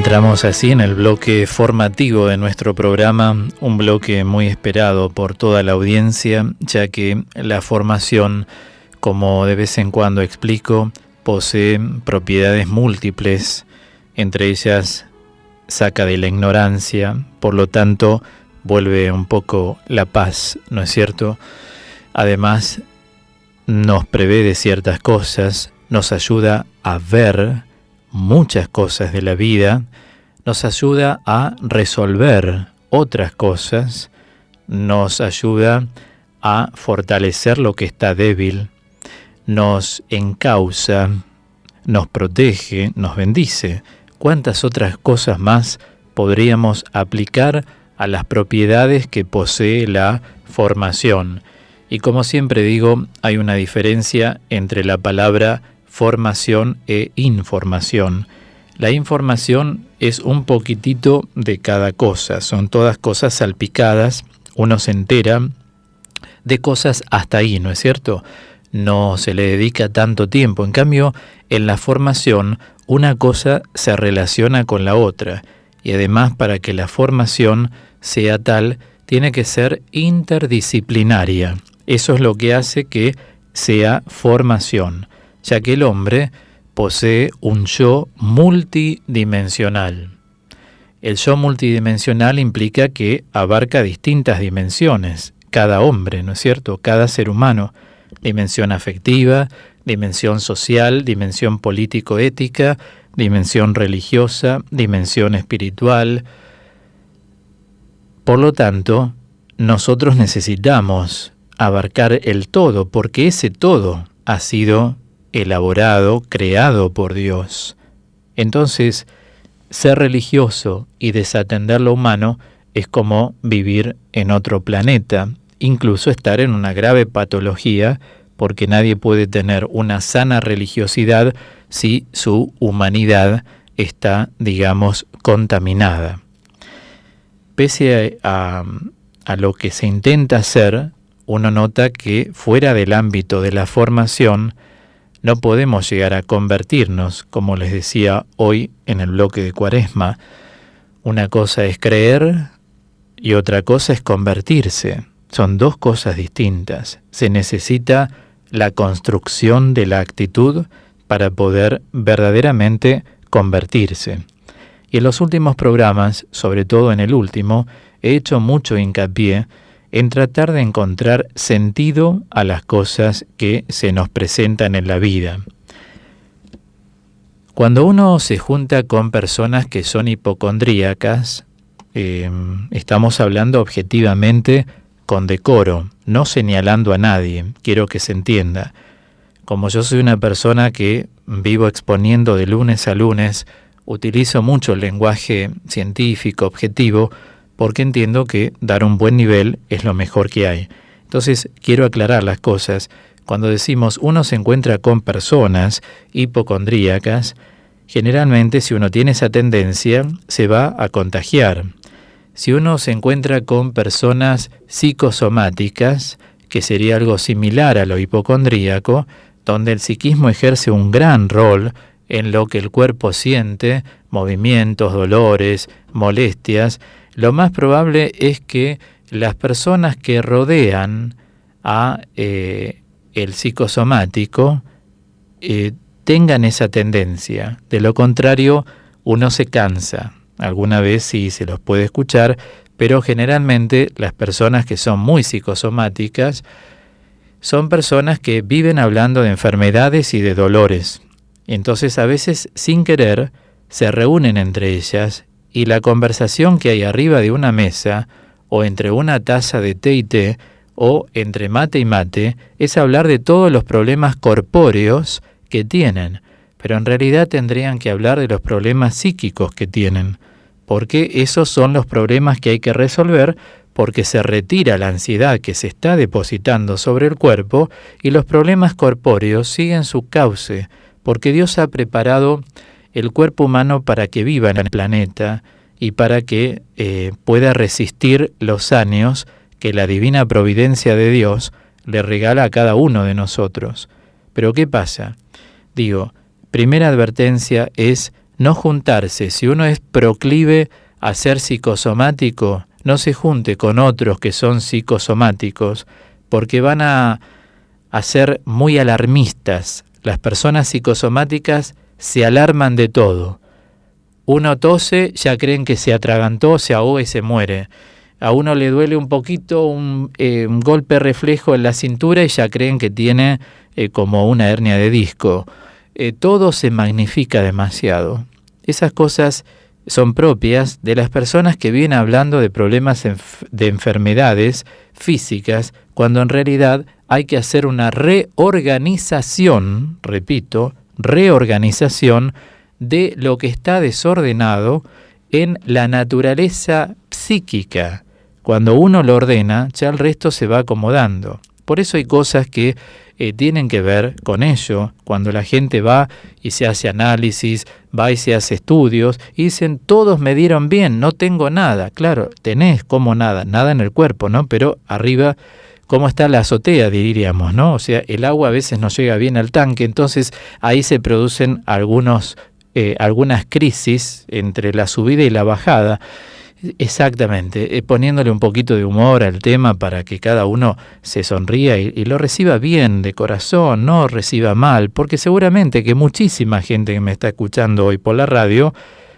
Entramos así en el bloque formativo de nuestro programa, un bloque muy esperado por toda la audiencia, ya que la formación, como de vez en cuando explico, posee propiedades múltiples, entre ellas saca de la ignorancia, por lo tanto vuelve un poco la paz, ¿no es cierto? Además, nos prevé de ciertas cosas, nos ayuda a ver muchas cosas de la vida, nos ayuda a resolver otras cosas, nos ayuda a fortalecer lo que está débil, nos encausa, nos protege, nos bendice. ¿Cuántas otras cosas más podríamos aplicar a las propiedades que posee la formación? Y como siempre digo, hay una diferencia entre la palabra formación e información. La información es un poquitito de cada cosa, son todas cosas salpicadas, uno se entera de cosas hasta ahí, ¿no es cierto? No se le dedica tanto tiempo. En cambio, en la formación, una cosa se relaciona con la otra, y además para que la formación sea tal, tiene que ser interdisciplinaria. Eso es lo que hace que sea formación, ya que el hombre posee un yo multidimensional. El yo multidimensional implica que abarca distintas dimensiones, cada hombre, ¿no es cierto? Cada ser humano, dimensión afectiva, dimensión social, dimensión político-ética, dimensión religiosa, dimensión espiritual. Por lo tanto, nosotros necesitamos abarcar el todo, porque ese todo ha sido elaborado, creado por Dios. Entonces, ser religioso y desatender lo humano es como vivir en otro planeta, incluso estar en una grave patología, porque nadie puede tener una sana religiosidad si su humanidad está, digamos, contaminada. Pese a lo que se intenta hacer, uno nota que fuera del ámbito de la formación no podemos llegar a convertirnos, como les decía hoy en el bloque de Cuaresma. Una cosa es creer y otra cosa es convertirse. Son dos cosas distintas. Se necesita la construcción de la actitud para poder verdaderamente convertirse. Y en los últimos programas, sobre todo en el último, he hecho mucho hincapié en tratar de encontrar sentido a las cosas que se nos presentan en la vida. Cuando uno se junta con personas que son hipocondríacas, estamos hablando objetivamente con decoro, no señalando a nadie, quiero que se entienda. Como yo soy una persona que vivo exponiendo de lunes a lunes, utilizo mucho el lenguaje científico, objetivo, porque entiendo que dar un buen nivel es lo mejor que hay. Entonces, quiero aclarar las cosas. Cuando decimos uno se encuentra con personas hipocondríacas, generalmente si uno tiene esa tendencia, se va a contagiar. Si uno se encuentra con personas psicosomáticas, que sería algo similar a lo hipocondríaco, donde el psiquismo ejerce un gran rol en lo que el cuerpo siente, movimientos, dolores, molestias, lo más probable es que las personas que rodean a el psicosomático tengan esa tendencia. De lo contrario, uno se cansa. Alguna vez sí se los puede escuchar, pero generalmente las personas que son muy psicosomáticas son personas que viven hablando de enfermedades y de dolores. Entonces a veces sin querer se reúnen entre ellas y la conversación que hay arriba de una mesa o entre una taza de té y té o entre mate y mate es hablar de todos los problemas corpóreos que tienen, pero en realidad tendrían que hablar de los problemas psíquicos que tienen, porque esos son los problemas que hay que resolver, porque se retira la ansiedad que se está depositando sobre el cuerpo y los problemas corpóreos siguen su cauce, porque Dios ha preparado el cuerpo humano para que viva en el planeta y para que pueda resistir los años que la divina providencia de Dios le regala a cada uno de nosotros. Pero ¿qué pasa? Digo, primera advertencia es no juntarse. Si uno es proclive a ser psicosomático, no se junte con otros que son psicosomáticos, porque van a ser muy alarmistas. Las personas psicosomáticas se alarman de todo. Uno tose, ya creen que se atragantó, se ahoga y se muere. A uno le duele un poquito, un golpe reflejo en la cintura y ya creen que tiene como una hernia de disco. Todo se magnifica demasiado. Esas cosas son propias de las personas que vienen hablando de problemas de enfermedades físicas, cuando en realidad hay que hacer una reorganización, repito, reorganización de lo que está desordenado en la naturaleza psíquica. Cuando uno lo ordena, ya el resto se va acomodando. Por eso hay cosas que tienen que ver con ello. Cuando la gente va y se hace análisis, va y se hace estudios, y dicen, todos me dieron bien, no tengo nada. Claro, tenés como nada en el cuerpo, ¿no? Pero arriba, ¿cómo está la azotea, diríamos, ¿no? O sea, el agua a veces no llega bien al tanque, entonces ahí se producen algunas crisis entre la subida y la bajada. Exactamente, poniéndole un poquito de humor al tema para que cada uno se sonría y lo reciba bien de corazón, no reciba mal, porque seguramente que muchísima gente que me está escuchando hoy por la radio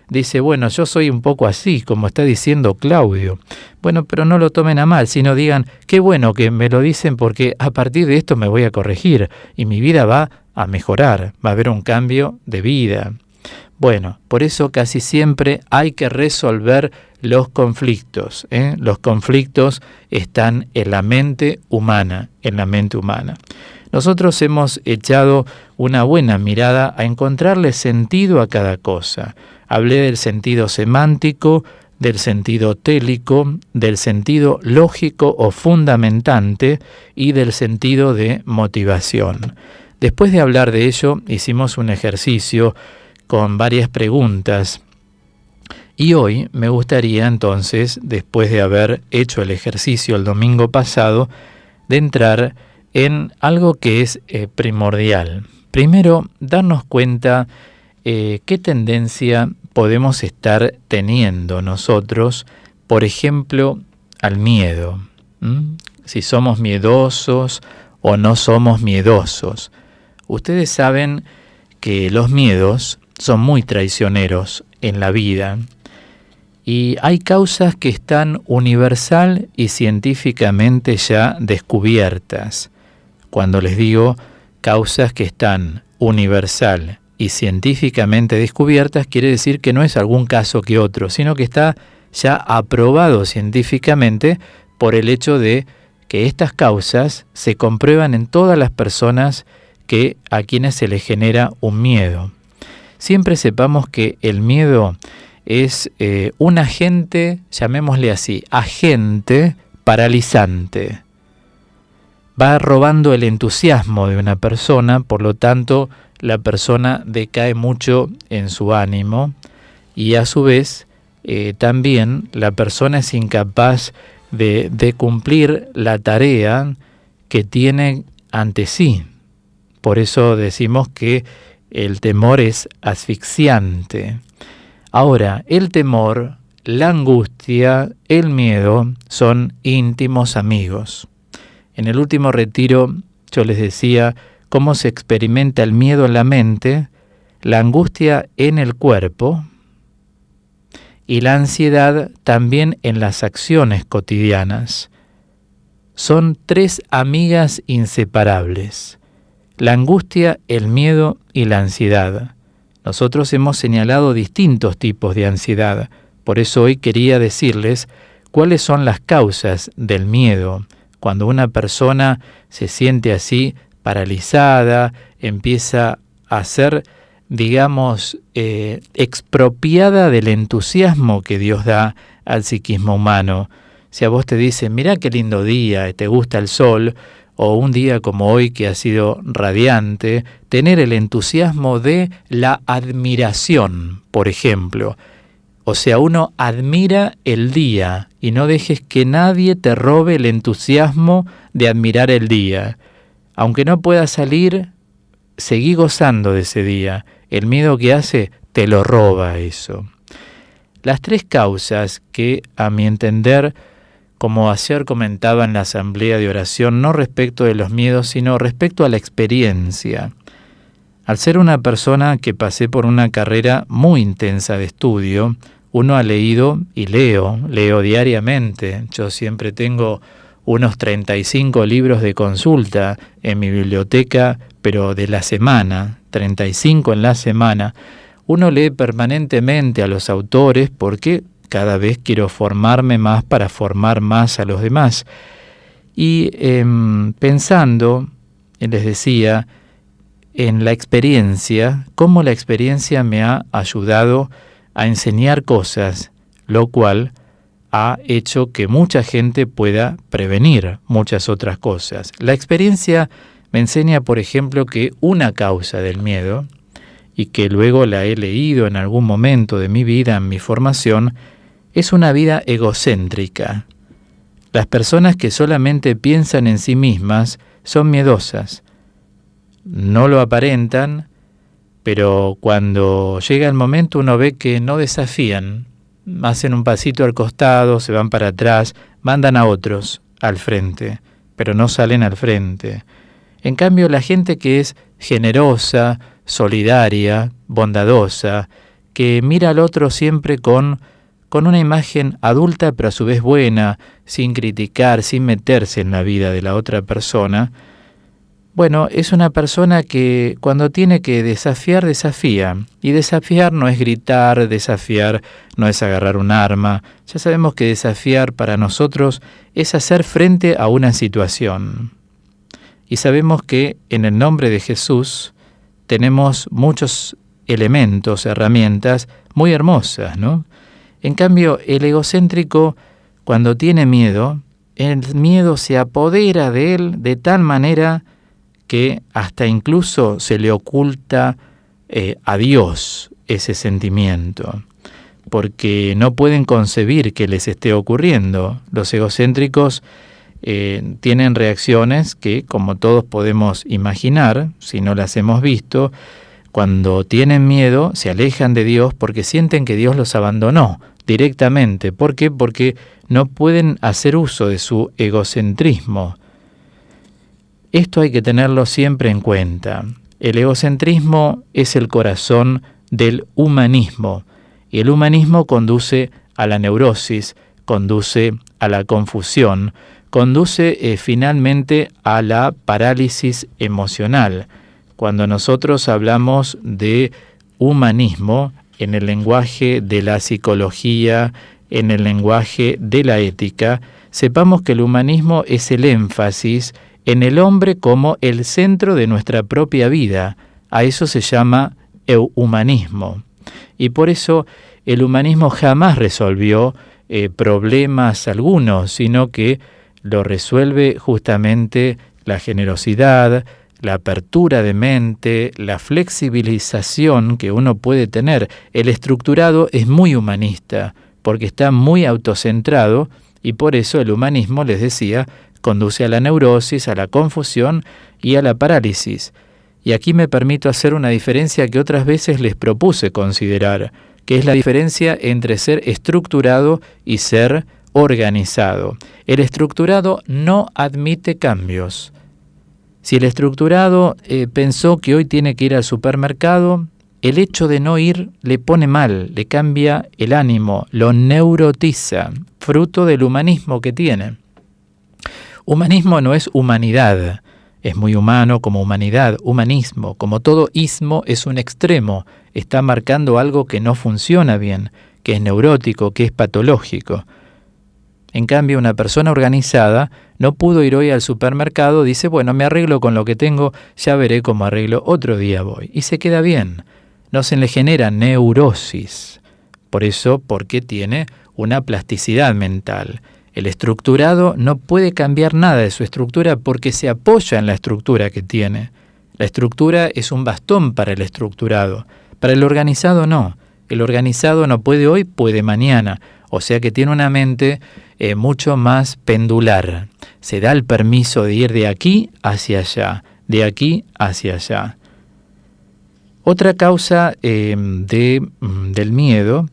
dice, bueno, yo soy un poco así, como está diciendo Claudio. Bueno, pero no lo tomen a mal, sino digan, qué bueno que me lo dicen porque a partir de esto me voy a corregir y mi vida va a mejorar, va a haber un cambio de vida. Bueno, por eso casi siempre hay que resolver los conflictos. Los conflictos están en la mente humana, Nosotros hemos echado una buena mirada a encontrarle sentido a cada cosa. Hablé del sentido semántico, del sentido télico, del sentido lógico o fundamentante y del sentido de motivación. Después de hablar de ello, hicimos un ejercicio con varias preguntas. Y hoy me gustaría entonces, después de haber hecho el ejercicio el domingo pasado, de entrar en algo que es primordial. Primero, darnos cuenta qué tendencia podemos estar teniendo nosotros, por ejemplo, al miedo. Si somos miedosos o no somos miedosos. Ustedes saben que los miedos son muy traicioneros en la vida y hay causas que están universal y científicamente ya descubiertas. Cuando les digo causas que están universal y científicamente descubiertas, quiere decir que no es algún caso que otro, sino que está ya aprobado científicamente por el hecho de que estas causas se comprueban en todas las personas a quienes se les genera un miedo. Siempre sepamos que el miedo es un agente, llamémosle así, agente paralizante. Va robando el entusiasmo de una persona, por lo tanto, la persona decae mucho en su ánimo y a su vez también la persona es incapaz de cumplir la tarea que tiene ante sí. Por eso decimos que el temor es asfixiante. Ahora, el temor, la angustia, el miedo son íntimos amigos. En el último retiro yo les decía cómo se experimenta el miedo en la mente, la angustia en el cuerpo y la ansiedad también en las acciones cotidianas. Son tres amigas inseparables. La angustia, el miedo y la ansiedad. Nosotros hemos señalado distintos tipos de ansiedad, por eso hoy quería decirles cuáles son las causas del miedo. Cuando una persona se siente así, paralizada, empieza a ser, digamos, expropiada del entusiasmo que Dios da al psiquismo humano. Si a vos te dicen, mirá qué lindo día, te gusta el sol, o un día como hoy que ha sido radiante, tener el entusiasmo de la admiración, por ejemplo. O sea, uno admira el día y no dejes que nadie te robe el entusiasmo de admirar el día. Aunque no puedas salir, seguí gozando de ese día. El miedo que hace te lo roba eso. Las tres causas que, a mi entender, como ayer comentaba en la asamblea de oración, no respecto de los miedos, sino respecto a la experiencia. Al ser una persona que pasé por una carrera muy intensa de estudio, uno ha leído y leo diariamente. Yo siempre tengo unos 35 libros de consulta en mi biblioteca, pero de la semana, 35 en la semana. Uno lee permanentemente a los autores porque cada vez quiero formarme más para formar más a los demás. Y pensando, les decía, en la experiencia, cómo la experiencia me ha ayudado a enseñar cosas, lo cual ha hecho que mucha gente pueda prevenir muchas otras cosas. La experiencia me enseña, por ejemplo, que una causa del miedo, y que luego la he leído en algún momento de mi vida, en mi formación, es una vida egocéntrica. Las personas que solamente piensan en sí mismas son miedosas. No lo aparentan, pero cuando llega el momento uno ve que no desafían, hacen un pasito al costado, se van para atrás, mandan a otros al frente, pero no salen al frente. En cambio, la gente que es generosa, solidaria, bondadosa, que mira al otro siempre con una imagen adulta, pero a su vez buena, sin criticar, sin meterse en la vida de la otra persona, bueno, es una persona que cuando tiene que desafiar, desafía. Y desafiar no es gritar, desafiar no es agarrar un arma. Ya sabemos que desafiar para nosotros es hacer frente a una situación. Y sabemos que en el nombre de Jesús tenemos muchos elementos, herramientas muy hermosas, ¿no? En cambio, el egocéntrico, cuando tiene miedo, el miedo se apodera de él de tal manera que hasta incluso se le oculta a Dios ese sentimiento, porque no pueden concebir que les esté ocurriendo. Los egocéntricos tienen reacciones que, como todos podemos imaginar, si no las hemos visto, cuando tienen miedo se alejan de Dios porque sienten que Dios los abandonó directamente. ¿Por qué? Porque no pueden hacer uso de su egocentrismo. Esto hay que tenerlo siempre en cuenta. El egocentrismo es el corazón del humanismo, y el humanismo conduce a la neurosis, conduce a la confusión, conduce finalmente a la parálisis emocional. Cuando nosotros hablamos de humanismo, en el lenguaje de la psicología, en el lenguaje de la ética, sepamos que el humanismo es el énfasis en el hombre como el centro de nuestra propia vida. A eso se llama humanismo. Y por eso el humanismo jamás resolvió problemas algunos, sino que lo resuelve justamente la generosidad, la apertura de mente, la flexibilización que uno puede tener. El estructurado es muy humanista, porque está muy autocentrado, y por eso el humanismo, les decía, conduce a la neurosis, a la confusión y a la parálisis. Y aquí me permito hacer una diferencia que otras veces les propuse considerar, que es la diferencia entre ser estructurado y ser organizado. El estructurado no admite cambios. Si el estructurado pensó que hoy tiene que ir al supermercado, el hecho de no ir le pone mal, le cambia el ánimo, lo neurotiza, fruto del humanismo que tiene. Humanismo no es humanidad, es muy humano como humanidad, humanismo, como todo ismo es un extremo, está marcando algo que no funciona bien, que es neurótico, que es patológico. En cambio, una persona organizada no pudo ir hoy al supermercado, dice, bueno, me arreglo con lo que tengo, ya veré cómo arreglo, otro día voy. Y se queda bien, no se le genera neurosis. Por eso, porque tiene una plasticidad mental. El estructurado no puede cambiar nada de su estructura porque se apoya en la estructura que tiene. La estructura es un bastón para el estructurado. Para el organizado no. El organizado no puede hoy, puede mañana. O sea que tiene una mente mucho más pendular. Se da el permiso de ir de aquí hacia allá, de aquí hacia allá. Otra causa del miedo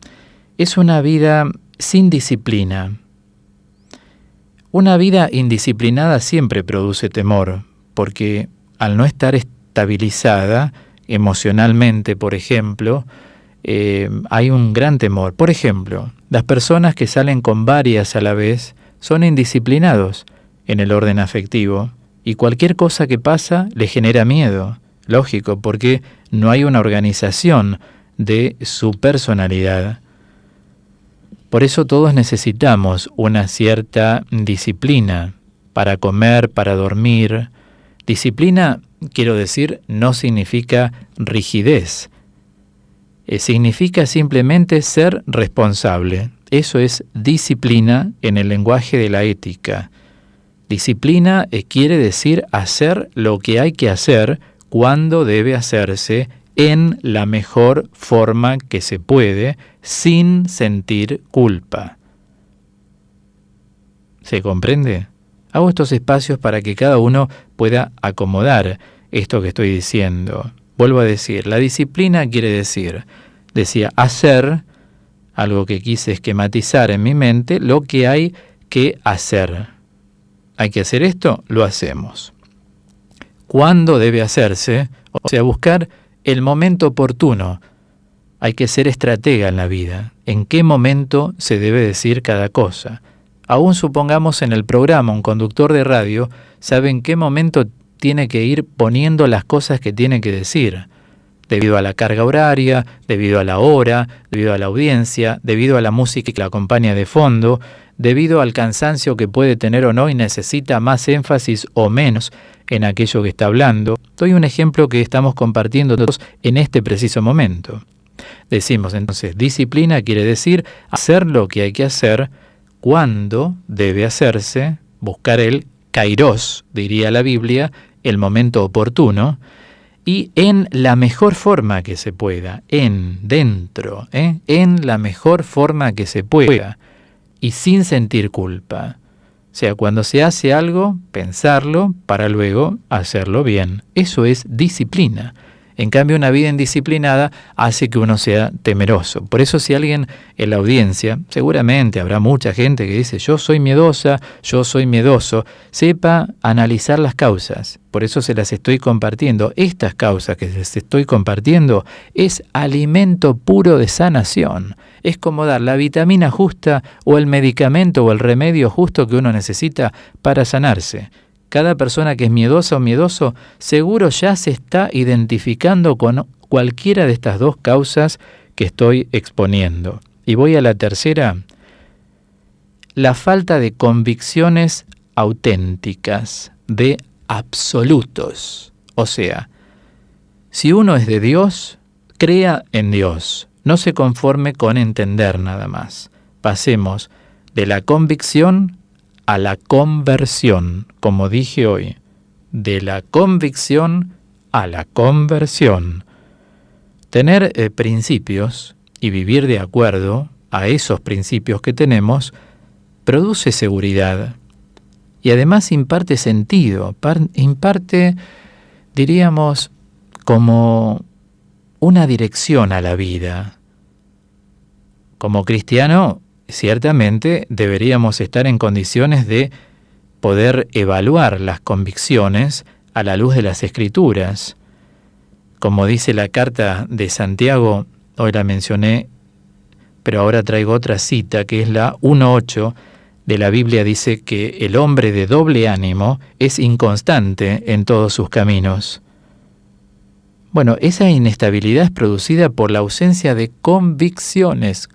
es una vida sin disciplina. Una vida indisciplinada siempre produce temor, porque al no estar estabilizada emocionalmente, por ejemplo, hay un gran temor. Por ejemplo, las personas que salen con varias a la vez son indisciplinados en el orden afectivo y cualquier cosa que pasa les genera miedo. Lógico, porque no hay una organización de su personalidad. Por eso todos necesitamos una cierta disciplina para comer, para dormir. Disciplina, quiero decir, no significa rigidez. Significa simplemente ser responsable. Eso es disciplina en el lenguaje de la ética. Disciplina quiere decir hacer lo que hay que hacer cuando debe hacerse en la mejor forma que se puede, sin sentir culpa. ¿Se comprende? Hago estos espacios para que cada uno pueda acomodar esto que estoy diciendo. Vuelvo a decir, la disciplina quiere decir, decía, hacer, algo que quise esquematizar en mi mente, lo que hay que hacer. ¿Hay que hacer esto? Lo hacemos. ¿Cuándo debe hacerse? O sea, buscar el momento oportuno. Hay que ser estratega en la vida. ¿En qué momento se debe decir cada cosa? Aún supongamos en el programa, un conductor de radio sabe en qué momento tiene que ir poniendo las cosas que tiene que decir, debido a la carga horaria, debido a la hora, debido a la audiencia, debido a la música que la acompaña de fondo, debido al cansancio que puede tener o no y necesita más énfasis o menos en aquello que está hablando. Doy un ejemplo que estamos compartiendo todos en este preciso momento. Decimos entonces, disciplina quiere decir hacer lo que hay que hacer, cuando debe hacerse, buscar el kairos, diría la Biblia, el momento oportuno, y en la mejor forma que se pueda, en la mejor forma que se pueda, y sin sentir culpa. O sea, cuando se hace algo, pensarlo para luego hacerlo bien. Eso es disciplina. En cambio, una vida indisciplinada hace que uno sea temeroso. Por eso, si alguien en la audiencia, seguramente habrá mucha gente que dice, yo soy miedosa, yo soy miedoso, sepa analizar las causas. Por eso se las estoy compartiendo. Estas causas que les estoy compartiendo es alimento puro de sanación. Es como dar la vitamina justa o el medicamento o el remedio justo que uno necesita para sanarse. Cada persona que es miedosa o miedoso seguro ya se está identificando con cualquiera de estas dos causas que estoy exponiendo. Y voy a la tercera, la falta de convicciones auténticas, de absolutos. O sea, si uno es de Dios, crea en Dios, no se conforme con entender nada más. Pasemos de la convicción a la conversión, como dije hoy, de la convicción a la conversión. Tener principios y vivir de acuerdo a esos principios que tenemos produce seguridad y además imparte sentido, imparte, diríamos, como una dirección a la vida. Como cristiano, ciertamente deberíamos estar en condiciones de poder evaluar las convicciones a la luz de las Escrituras. Como dice la carta de Santiago, hoy la mencioné, pero ahora traigo otra cita que es la 1:8 de la Biblia, dice que el hombre de doble ánimo es inconstante en todos sus caminos. Bueno, esa inestabilidad es producida por la ausencia de convicciones.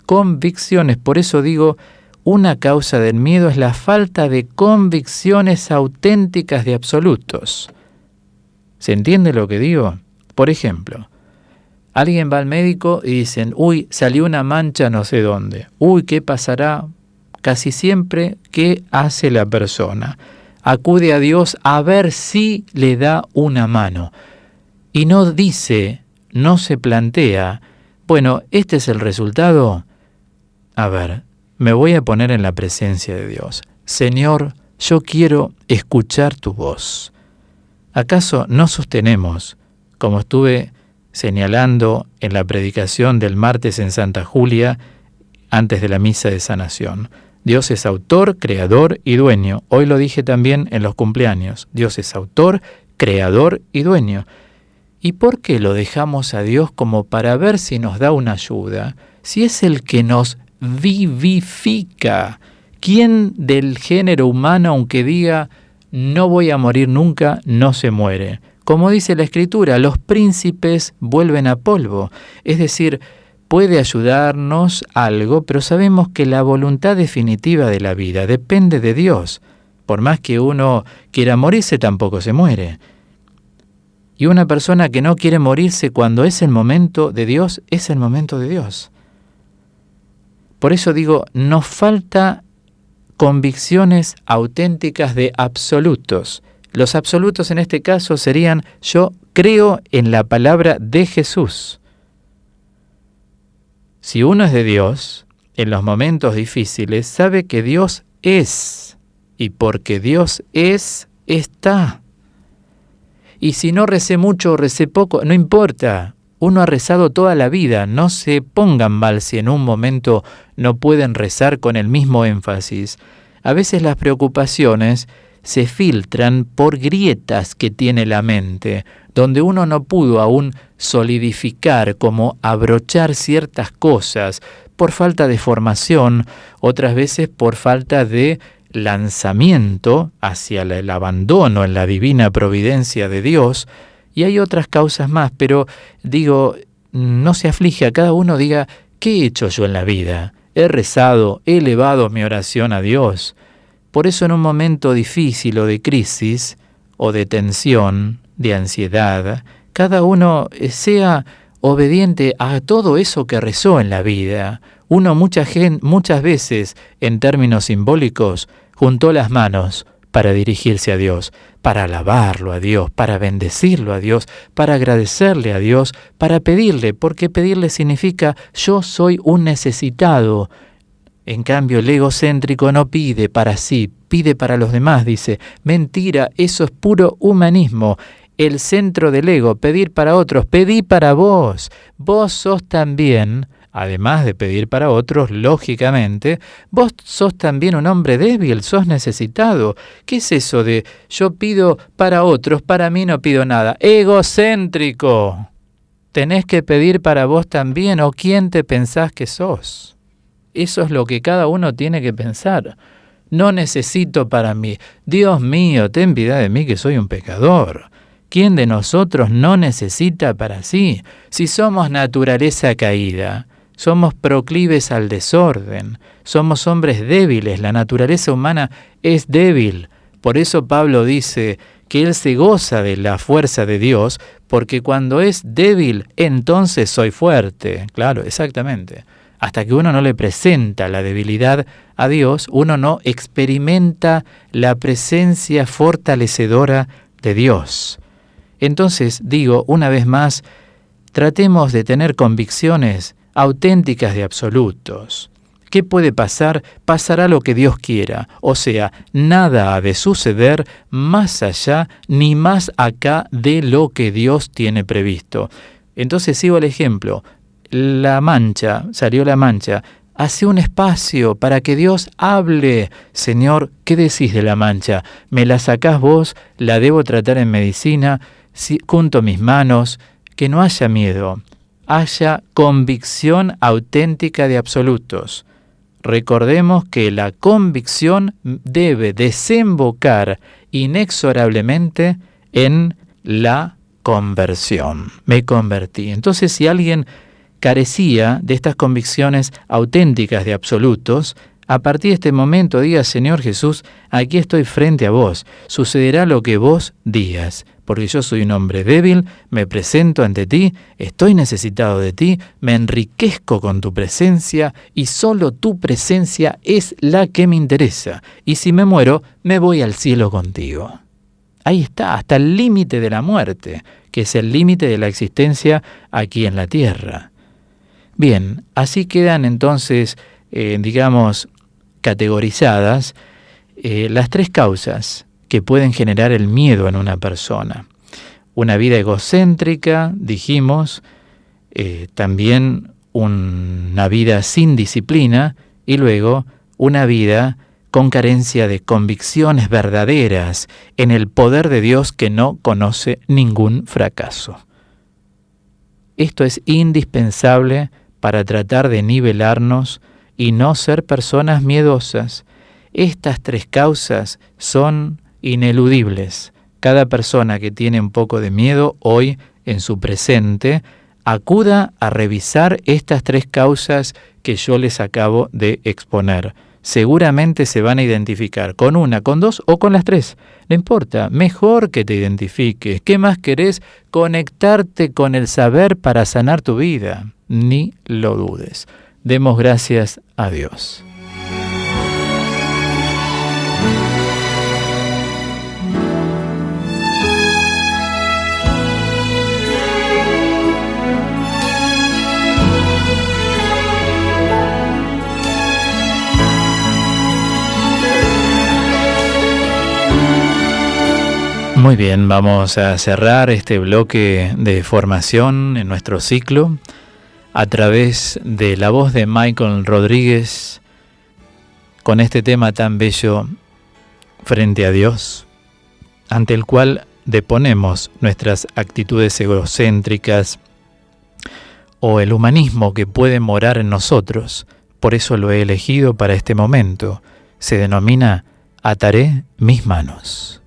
Por eso digo, una causa del miedo es la falta de convicciones auténticas de absolutos. ¿Se entiende lo que digo? Por ejemplo, alguien va al médico y dicen, uy, salió una mancha no sé dónde. Uy, ¿qué pasará? Casi siempre, ¿qué hace la persona? Acude a Dios a ver si le da una mano. Y no dice, no se plantea, bueno, este es el resultado. A ver, me voy a poner en la presencia de Dios. Señor, yo quiero escuchar tu voz. ¿Acaso no sostenemos, como estuve señalando en la predicación del martes en Santa Julia, antes de la misa de sanación. Dios es autor, creador y dueño. Hoy lo dije también en los cumpleaños. Dios es autor, creador y dueño. ¿Y por qué lo dejamos a Dios como para ver si nos da una ayuda? Si es el que nos vivifica. ¿Quién del género humano, aunque diga no voy a morir nunca, no se muere? Como dice la Escritura, los príncipes vuelven a polvo. Es decir, puede ayudarnos algo, pero sabemos que la voluntad definitiva de la vida depende de Dios. Por más que uno quiera morirse, tampoco se muere. Y una persona que no quiere morirse cuando es el momento de Dios, es el momento de Dios. Por eso digo, nos falta convicciones auténticas de absolutos. Los absolutos en este caso serían: yo creo en la palabra de Jesús. Si uno es de Dios, en los momentos difíciles, sabe que Dios es, y porque Dios es, está. Y si no recé mucho o recé poco, no importa. Uno ha rezado toda la vida. No se pongan mal si en un momento no pueden rezar con el mismo énfasis. A veces las preocupaciones se filtran por grietas que tiene la mente, donde uno no pudo aún solidificar, como abrochar ciertas cosas, por falta de formación, otras veces por falta de lanzamiento hacia el abandono en la divina providencia de Dios, y hay otras causas más, pero digo, no se aflige, a cada uno diga, ¿qué he hecho yo en la vida? He rezado, he elevado mi oración a Dios. Por eso en un momento difícil o de crisis, o de tensión, de ansiedad, cada uno sea obediente a todo eso que rezó en la vida. Uno muchas veces, en términos simbólicos, juntó las manos para dirigirse a Dios, para alabarlo a Dios, para bendecirlo a Dios, para agradecerle a Dios, para pedirle, porque pedirle significa yo soy un necesitado. En cambio, el egocéntrico no pide para sí, pide para los demás, dice. Mentira, eso es puro humanismo. El centro del ego, pedir para otros, pedí para vos. Vos sos también, además de pedir para otros, lógicamente, vos sos también un hombre débil, sos necesitado. ¿Qué es eso de yo pido para otros, para mí no pido nada? Egocéntrico. Tenés que pedir para vos también, ¿o quién te pensás que sos? Eso es lo que cada uno tiene que pensar. No necesito para mí. Dios mío, ten piedad de mí que soy un pecador. ¿Quién de nosotros no necesita para sí? Si somos naturaleza caída, somos proclives al desorden, somos hombres débiles, la naturaleza humana es débil. Por eso Pablo dice que él se goza de la fuerza de Dios, porque cuando es débil, entonces soy fuerte. Claro, exactamente. Hasta que uno no le presenta la debilidad a Dios, uno no experimenta la presencia fortalecedora de Dios. Entonces, digo, una vez más, tratemos de tener convicciones auténticas de absolutos. ¿Qué puede pasar? Pasará lo que Dios quiera. O sea, nada ha de suceder más allá ni más acá de lo que Dios tiene previsto. Entonces sigo el ejemplo. Salió la mancha. Hace un espacio para que Dios hable. Señor, ¿qué decís de la mancha? ¿Me la sacás vos? ¿La debo tratar en medicina? Junto mis manos. Que no haya miedo. Haya convicción auténtica de absolutos. Recordemos que la convicción debe desembocar inexorablemente en la conversión. Me convertí. Entonces, si alguien carecía de estas convicciones auténticas de absolutos, a partir de este momento diga, Señor Jesús, aquí estoy frente a vos, sucederá lo que vos digas, porque yo soy un hombre débil, me presento ante ti, estoy necesitado de ti, me enriquezco con tu presencia y solo tu presencia es la que me interesa, y si me muero, me voy al cielo contigo. Ahí está, hasta el límite de la muerte, que es el límite de la existencia aquí en la tierra. Bien, así quedan entonces, categorizadas las tres causas que pueden generar el miedo en una persona. una vida egocéntrica, dijimos, también una vida sin disciplina y luego una vida con carencia de convicciones verdaderas en el poder de Dios que no conoce ningún fracaso. Esto es indispensable para tratar de nivelarnos y no ser personas miedosas. Estas tres causas son ineludibles. Cada persona que tiene un poco de miedo hoy en su presente, acuda a revisar estas tres causas que yo les acabo de exponer. Seguramente se van a identificar con una, con dos o con las tres. No importa, mejor que te identifiques. ¿Qué más querés? Conectarte con el saber para sanar tu vida. Ni lo dudes. Demos gracias a Dios. Muy bien, vamos a cerrar este bloque de formación en nuestro ciclo a través de la voz de Michael Rodríguez con este tema tan bello, Frente a Dios, ante el cual deponemos nuestras actitudes egocéntricas o el humanismo que puede morar en nosotros. Por eso lo he elegido para este momento. Se denomina Ataré mis manos.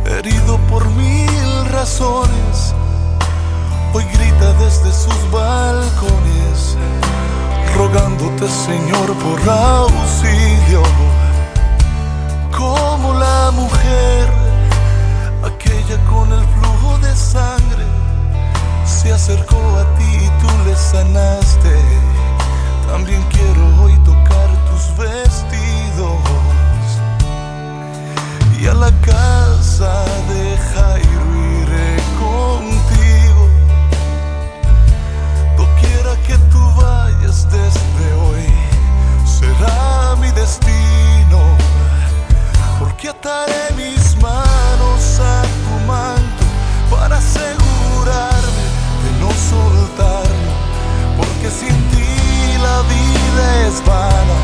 Herido por mil razones, hoy grita desde sus balcones, rogándote, Señor, por auxilio. Como la mujer, aquella con el flujo de sangre, se acercó a ti y tú le sanaste. También quiero hoy tocar tus vestidos y a la casa de Jairo iré contigo. Doquiera que tú vayas desde hoy, será mi destino, porque ataré mis manos a tu manto para asegurarme de no soltarlo, porque sin ti la vida es vana,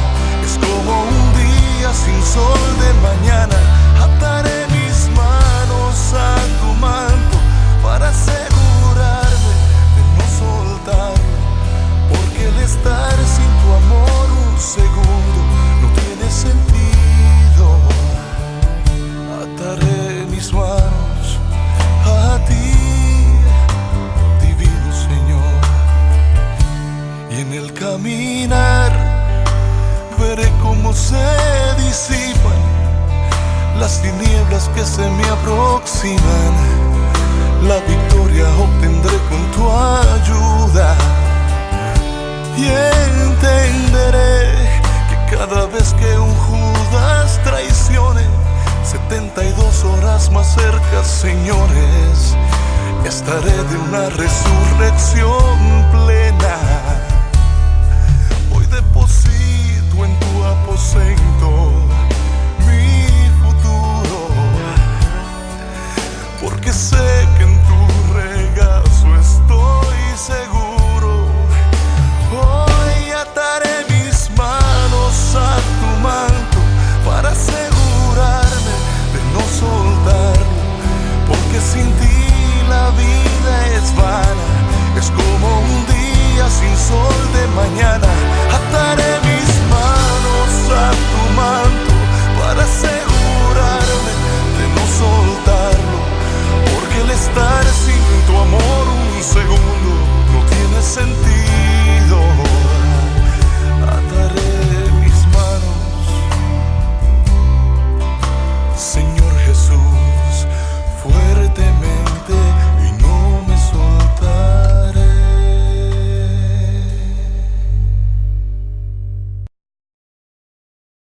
es como un día sin sol de mañana. Ataré mis manos a tu manto para asegurarme de no soltarlo, porque el estar sin tu amor un segundo no tiene sentido. Ataré mis manos a ti, divino Señor, y en el caminar veré cómo se disipan las tinieblas que se me aproximan. La victoria obtendré con tu ayuda y entenderé que cada vez que un Judas traicione, 72 horas más cerca, señores, estaré de una resurrección plena. Hoy deposito en tu aposento porque sé que en tu regazo estoy seguro. Hoy ataré mis manos a tu manto para asegurarme de no soltarlo, porque sin ti la vida es vana, es como un día sin sol de mañana. Ataré mis manos a tu manto para asegurarme de no soltarlo, porque el estar sin tu amor un segundo no tiene sentido. Ataré mis manos, Señor Jesús.